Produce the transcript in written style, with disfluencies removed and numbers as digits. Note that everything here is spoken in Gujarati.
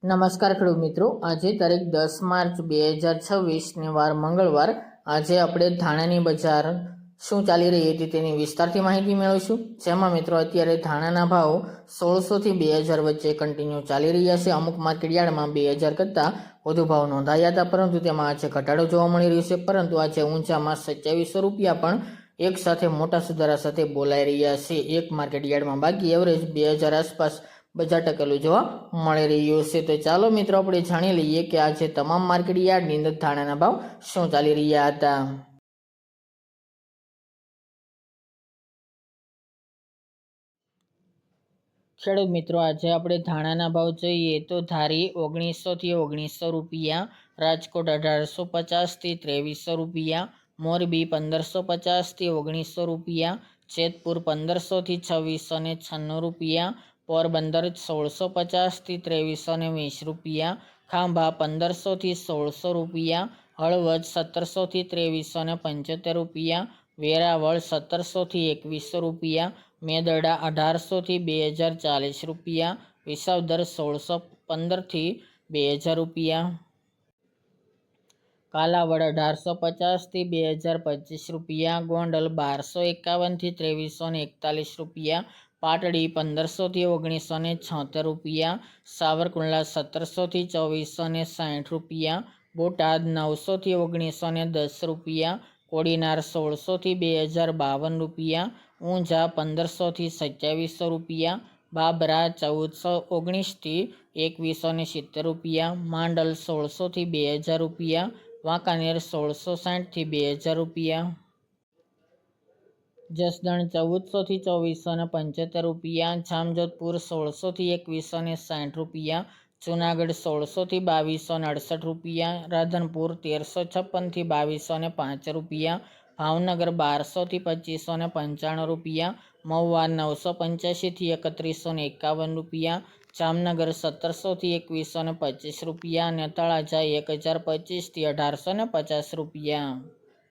નમસ્કાર ખેડૂત મિત્રો, આજે તારીખ 10 માર્ચ 2026 ને વાર મંગળવાર. આજે આપણે ધાણાની બજાર શું ચાલી રહી હતી તેની વિસ્તારથી માહિતી મેળવીશું. જેમાં મિત્રો અત્યારે ધાણાના ભાવ 1600 થી 2000 વચ્ચે કન્ટિન્યુ ચાલી રહ્યા છે. અમુક માર્કેટયાર્ડમાં 2000 કરતાં વધુ ભાવ નોંધાયા હતા, પરંતુ તેમાં આજે ઘટાડો જોવા મળી રહ્યો છે. પરંતુ આજે ઊંચામાં 2700 રૂપિયા પણ એક સાથે મોટા સુધારા સાથે બોલાઈ રહ્યા છે એક માર્કેટયાર્ડમાં. બાકી એવરેજ 2000 આસપાસ બજાર ટકેલું જોવા મળી રહ્યું છે. તો ચાલો મિત્રો આપણે જાણી લઈએ કે આજે તમામ માર્કેટ યાર્ડની અંદર ધાણાના ભાવ શું ચાલી રહ્યા હતા. ખેડૂત મિત્રો, આજે આપણે ધાણાના ભાવ જોઈએ તો ધારી 1900 થી 1900 રૂપિયા, રાજકોટ 1850 થી 2300 રૂપિયા, મોરબી 1550 થી 1900 રૂપિયા, જેતપુર 1500 થી 2696 રૂપિયા, પોરબંદર 1650 થી 2320 રૂપિયા, ખાંભા 1500 થી 1600 રૂપિયા, હળવદ 1700 થી 2375 રૂપિયા, વેરાવળ 1700 થી 2100 રૂપિયા, મેદરડા 1800 થી 2040 રૂપિયા, વિસાવદર 1615 થી 2000 રૂપિયા, કાલાવડ 1850 થી 2025 રૂપિયા, ગોંડલ 1251 થી 2341 રૂપિયા, પાટડી 1500 થી 1976 રૂપિયા, સાવરકુંડલા 1700 થી 2460 રૂપિયા, બોટાદ 900 થી 1910 રૂપિયા, કોડીનાર 1600 થી 2052 રૂપિયા, ઊંઝા 1500 થી 2700 રૂપિયા, બાબરા 1419 થી 2170 રૂપિયા, માંડલ 1600 થી 2000 રૂપિયા, વાંકાનેર 1660 થી 2000 રૂપિયા, જસદણ 1400 થી 2475 રૂપિયા, જામજોધપુર 1600 થી 2160 રૂપિયા, જુનાગઢ 1600 થી 2268 રૂપિયા, રાધનપુર 1356 થી 2205 રૂપિયા, ભાવનગર 1200 થી 2595 રૂપિયા, મહુવા 985 થી 3151 રૂપિયા, જામનગર 1700 થી 2125 રૂપિયા અને તળાજા 1025 થી 1850 રૂપિયા.